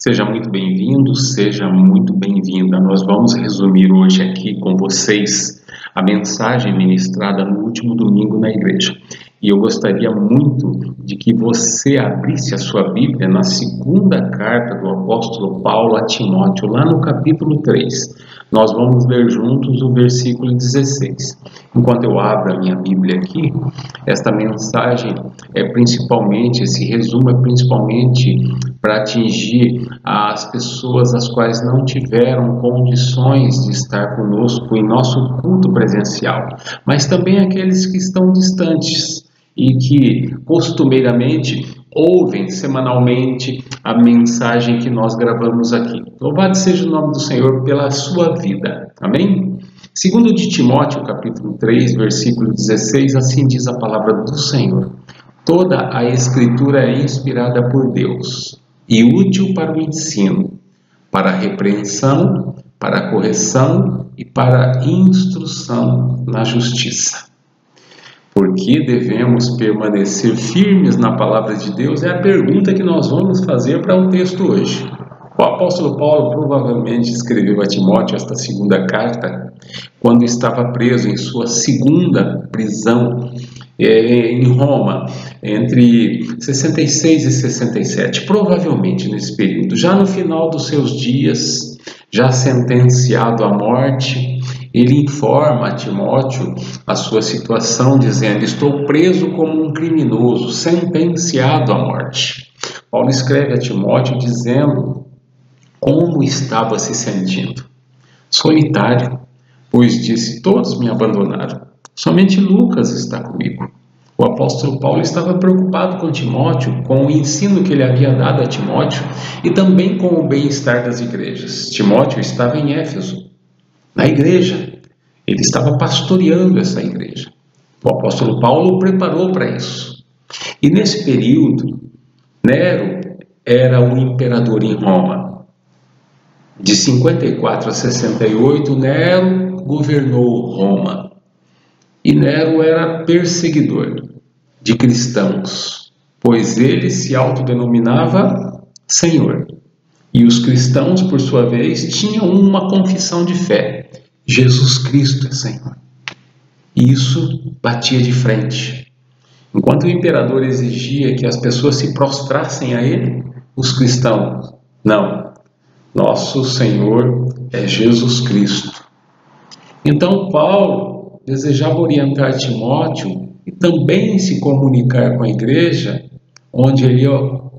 Seja muito bem-vindo, seja muito bem-vinda. Nós vamos resumir hoje aqui com vocês a mensagem ministrada no último domingo na igreja. E eu gostaria muito de que você abrisse a sua Bíblia na segunda carta do apóstolo Paulo a Timóteo, lá no capítulo 3. Nós vamos ler juntos o versículo 16. Enquanto eu abro a minha Bíblia aqui, esta mensagem esse resumo é principalmente para atingir as pessoas as quais não tiveram condições de estar conosco em nosso culto presencial, mas também aqueles que estão distantes e que costumeiramente ouvem semanalmente a mensagem que nós gravamos aqui. Louvado seja o nome do Senhor pela sua vida. Amém? Segundo de Timóteo, capítulo 3, versículo 16, assim diz a palavra do Senhor. Toda a Escritura é inspirada por Deus e útil para o ensino, para a repreensão, para a correção e para a instrução na justiça. Por que devemos permanecer firmes na palavra de Deus? É a pergunta que nós vamos fazer para o texto hoje. O apóstolo Paulo provavelmente escreveu a Timóteo esta segunda carta quando estava preso em sua segunda prisão em Roma, entre 66 e 67, provavelmente nesse período, já no final dos seus dias, já sentenciado à morte. Ele informa a Timóteo a sua situação, dizendo: estou preso como um criminoso, sentenciado à morte. Paulo escreve a Timóteo dizendo como estava se sentindo. Solitário, pois disse: todos me abandonaram, somente Lucas está comigo. O apóstolo Paulo estava preocupado com Timóteo, com o ensino que ele havia dado a Timóteo e também com o bem-estar das igrejas. Timóteo estava em Éfeso, na igreja. Ele estava pastoreando essa igreja. O apóstolo Paulo o preparou para isso. E nesse período, Nero era o imperador em Roma. De 54 a 68, Nero governou Roma. E Nero era perseguidor de cristãos, pois ele se autodenominava Senhor. E os cristãos, por sua vez, tinham uma confissão de fé: Jesus Cristo é Senhor. E isso batia de frente. Enquanto o imperador exigia que as pessoas se prostrassem a ele, os cristãos: não, nosso Senhor é Jesus Cristo. Então Paulo desejava orientar Timóteo e também se comunicar com a igreja, onde ele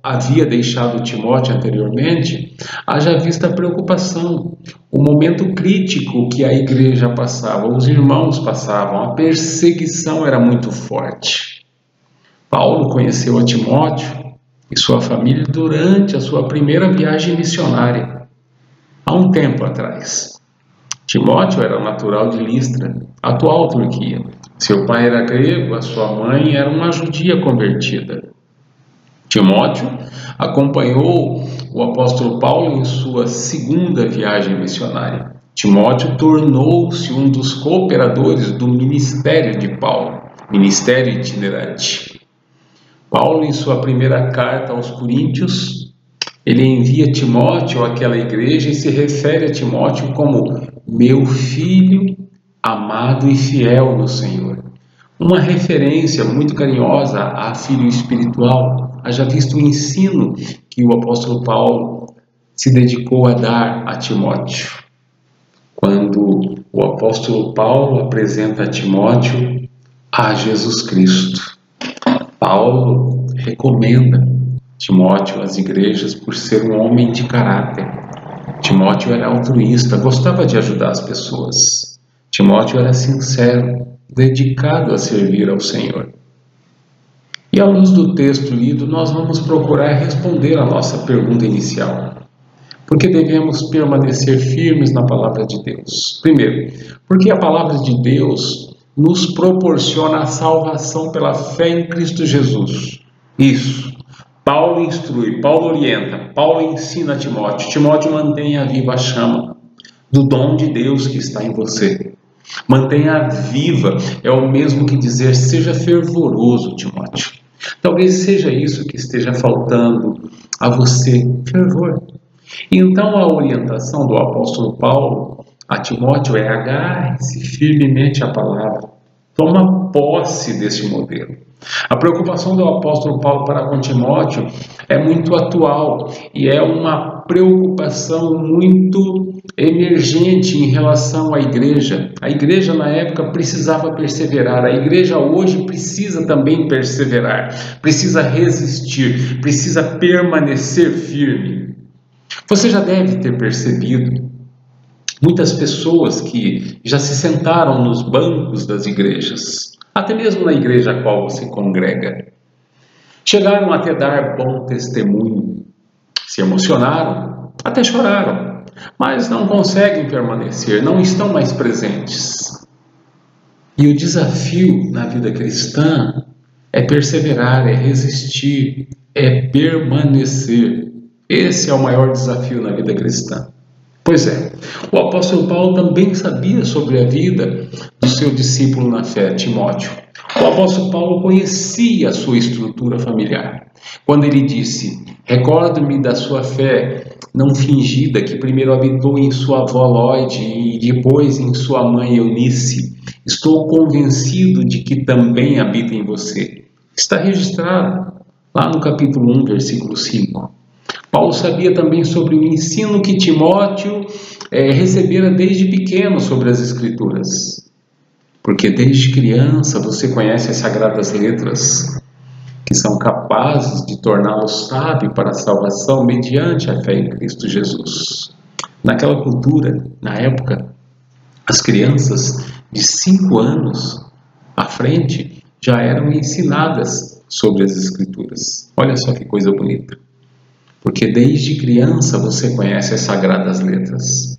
havia deixado Timóteo anteriormente, haja vista a preocupação, o momento crítico que a igreja passava, os irmãos passavam, a perseguição era muito forte. Paulo conheceu a Timóteo e sua família durante a sua primeira viagem missionária, há um tempo atrás. Timóteo era natural de Listra, atual Turquia. Seu pai era grego, a sua mãe era uma judia convertida. Timóteo acompanhou o apóstolo Paulo em sua segunda viagem missionária. Timóteo tornou-se um dos cooperadores do ministério de Paulo, ministério itinerante. Paulo, em sua primeira carta aos Coríntios, ele envia Timóteo àquela igreja e se refere a Timóteo como meu filho amado e fiel no Senhor. Uma referência muito carinhosa a filho espiritual. Haja visto o ensino que o apóstolo Paulo se dedicou a dar a Timóteo. Quando o apóstolo Paulo apresenta a Timóteo a Jesus Cristo, Paulo recomenda Timóteo às igrejas por ser um homem de caráter. Timóteo era altruísta, gostava de ajudar as pessoas. Timóteo era sincero, dedicado a servir ao Senhor. E à luz do texto lido, nós vamos procurar responder a nossa pergunta inicial. Por que devemos permanecer firmes na palavra de Deus? Primeiro, porque a palavra de Deus nos proporciona a salvação pela fé em Cristo Jesus. Isso. Paulo instrui, Paulo orienta, Paulo ensina a Timóteo. Timóteo, mantenha viva a chama do dom de Deus que está em você. Mantenha viva, é o mesmo que dizer seja fervoroso, Timóteo. Talvez seja isso que esteja faltando a você, fervor. Então a orientação do apóstolo Paulo a Timóteo é: agarre-se firmemente à palavra, toma posse desse modelo. A preocupação do apóstolo Paulo para com Timóteo é muito atual e é uma preocupação muito emergente em relação à igreja. A igreja na época precisava perseverar, a igreja hoje precisa também perseverar, precisa resistir, precisa permanecer firme. Você já deve ter percebido muitas pessoas que já se sentaram nos bancos das igrejas, até mesmo na igreja a qual você congrega, chegaram até dar bom testemunho, se emocionaram, até choraram, mas não conseguem permanecer, não estão mais presentes. E o desafio na vida cristã é perseverar, é resistir, é permanecer. Esse é o maior desafio na vida cristã. Pois é, o apóstolo Paulo também sabia sobre a vida do seu discípulo na fé, Timóteo. O apóstolo Paulo conhecia a sua estrutura familiar. Quando ele disse: recordo-me da sua fé não fingida, que primeiro habitou em sua avó Lóide e depois em sua mãe Eunice. Estou convencido de que também habita em você. Está registrado lá no capítulo 1, versículo 5. Paulo sabia também sobre o ensino que Timóteo recebera desde pequeno sobre as Escrituras. Porque desde criança você conhece as Sagradas Letras, que são capazes de torná-lo sábio para a salvação mediante a fé em Cristo Jesus. Naquela cultura, na época, as crianças de 5 anos à frente já eram ensinadas sobre as Escrituras. Olha só que coisa bonita. Porque desde criança você conhece as Sagradas Letras.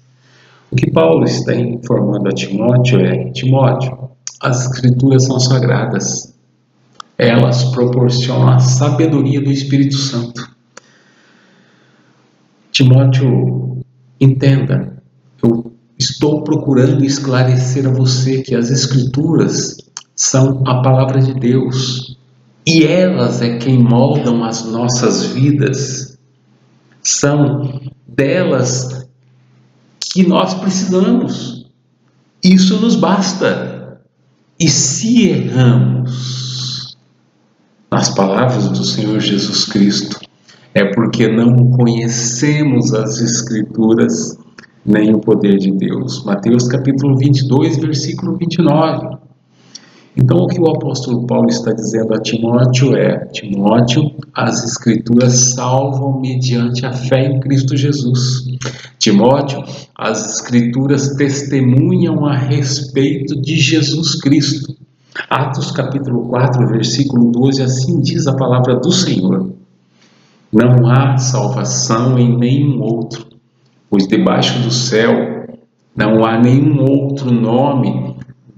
O que Paulo está informando a Timóteo é: Timóteo, as Escrituras são sagradas. Elas proporcionam a sabedoria do Espírito Santo. Timóteo, entenda, eu estou procurando esclarecer a você que as Escrituras são a palavra de Deus. E elas é quem moldam as nossas vidas. São delas que nós precisamos. Isso nos basta. E se erramos nas palavras do Senhor Jesus Cristo, é porque não conhecemos as Escrituras nem o poder de Deus. Mateus capítulo 22, versículo 29. Então o que o apóstolo Paulo está dizendo a Timóteo é: Timóteo, as Escrituras salvam mediante a fé em Cristo Jesus. Timóteo, as Escrituras testemunham a respeito de Jesus Cristo. Atos capítulo 4, versículo 12, assim diz a palavra do Senhor: não há salvação em nenhum outro, pois debaixo do céu não há nenhum outro nome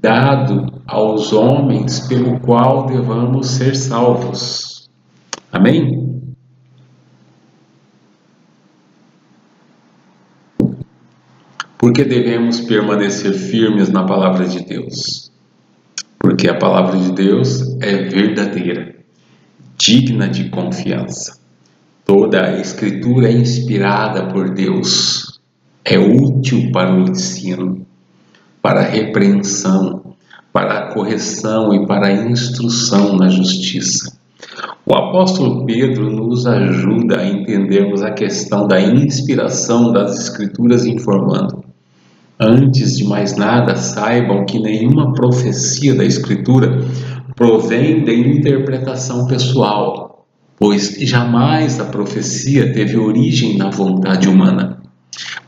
dado aos homens pelo qual devamos ser salvos. Amém? Por que devemos permanecer firmes na palavra de Deus? Porque a palavra de Deus é verdadeira, digna de confiança. Toda a Escritura é inspirada por Deus, é útil para o ensino, para a repreensão, para a correção e para a instrução na justiça. O apóstolo Pedro nos ajuda a entendermos a questão da inspiração das Escrituras, informando: antes de mais nada, saibam que nenhuma profecia da Escritura provém de interpretação pessoal, pois jamais a profecia teve origem na vontade humana,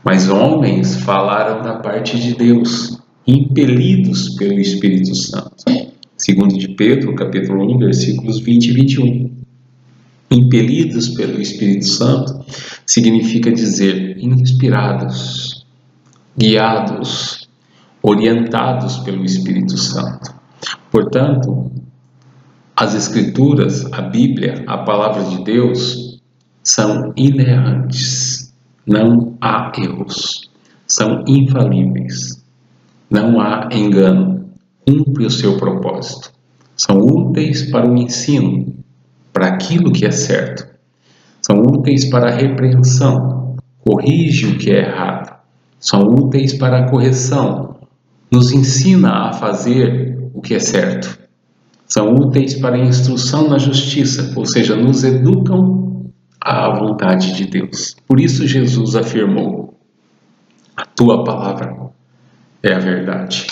mas homens falaram da parte de Deus, impelidos pelo Espírito Santo. Segundo de Pedro, capítulo 1, versículos 20 e 21. Impelidos pelo Espírito Santo significa dizer inspirados, guiados, orientados pelo Espírito Santo. Portanto, as Escrituras, a Bíblia, a palavra de Deus, são inerrantes, não há erros, são infalíveis. Não há engano, cumpre o seu propósito. São úteis para o ensino, para aquilo que é certo. São úteis para a repreensão, corrige o que é errado, são úteis para a correção, nos ensina a fazer o que é certo, são úteis para a instrução na justiça, ou seja, nos educam à vontade de Deus. Por isso Jesus afirmou: a tua palavra é a verdade.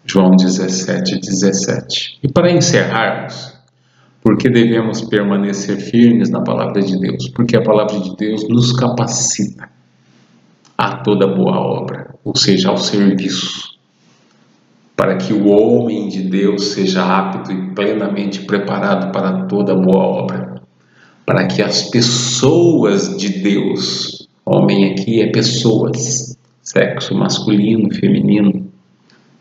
João 17:17. E para encerrarmos, por que devemos permanecer firmes na palavra de Deus? Porque a palavra de Deus nos capacita a toda boa obra, ou seja, ao serviço, para que o homem de Deus seja apto e plenamente preparado para toda boa obra, para que as pessoas de Deus, homem aqui é pessoas, sexo masculino, feminino,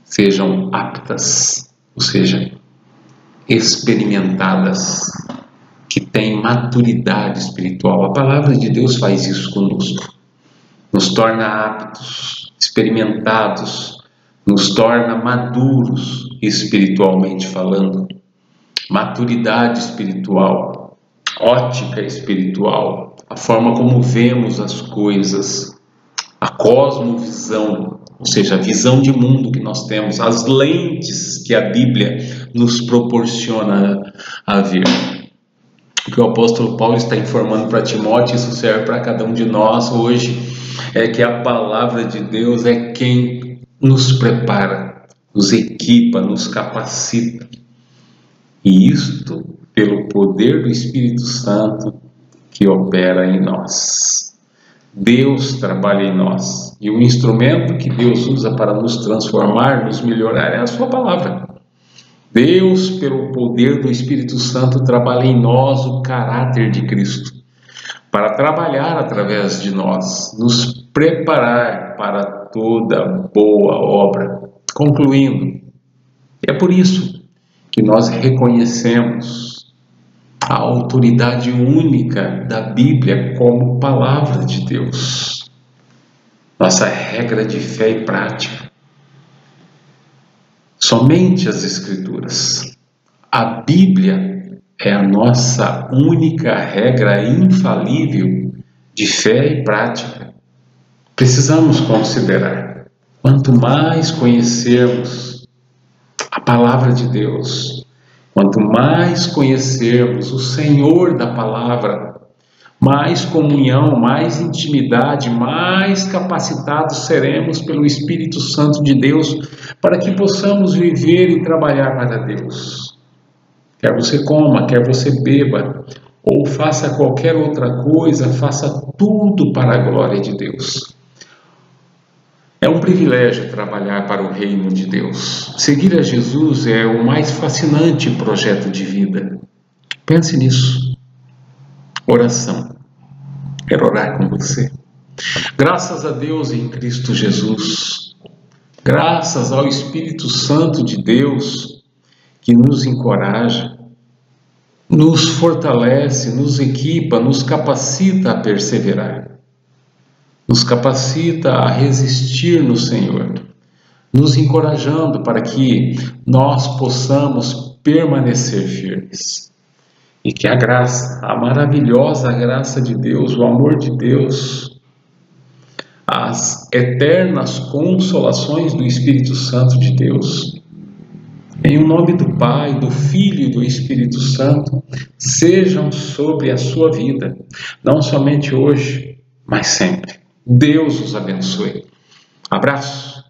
sejam aptas, ou seja, experimentadas, que têm maturidade espiritual. A palavra de Deus faz isso conosco, nos torna aptos, experimentados, nos torna maduros espiritualmente falando. Maturidade espiritual, ótica espiritual, a forma como vemos as coisas, a cosmovisão, ou seja, a visão de mundo que nós temos, as lentes que a Bíblia nos proporciona a ver. O que o apóstolo Paulo está informando para Timóteo, isso serve para cada um de nós hoje, é que a palavra de Deus é quem nos prepara, nos equipa, nos capacita. E isto pelo poder do Espírito Santo que opera em nós. Deus trabalha em nós, e o instrumento que Deus usa para nos transformar, nos melhorar, é a sua palavra. Deus, pelo poder do Espírito Santo, trabalha em nós o caráter de Cristo, para trabalhar através de nós, nos preparar para toda boa obra. Concluindo, é por isso que nós reconhecemos a autoridade única da Bíblia como palavra de Deus, nossa regra de fé e prática. Somente as Escrituras. A Bíblia é a nossa única regra infalível de fé e prática. Precisamos considerar, quanto mais conhecermos a palavra de Deus, quanto mais conhecermos o Senhor da palavra, mais comunhão, mais intimidade, mais capacitados seremos pelo Espírito Santo de Deus para que possamos viver e trabalhar para Deus. Quer você coma, quer você beba, ou faça qualquer outra coisa, faça tudo para a glória de Deus. É um privilégio trabalhar para o reino de Deus. Seguir a Jesus é o mais fascinante projeto de vida. Pense nisso. Oração. Quero orar com você. Graças a Deus em Cristo Jesus. Graças ao Espírito Santo de Deus que nos encoraja, nos fortalece, nos equipa, nos capacita a perseverar. Nos capacita a resistir no Senhor, nos encorajando para que nós possamos permanecer firmes. E que a graça, a maravilhosa graça de Deus, o amor de Deus, as eternas consolações do Espírito Santo de Deus, em nome do Pai, do Filho e do Espírito Santo, sejam sobre a sua vida, não somente hoje, mas sempre. Deus os abençoe. Abraço.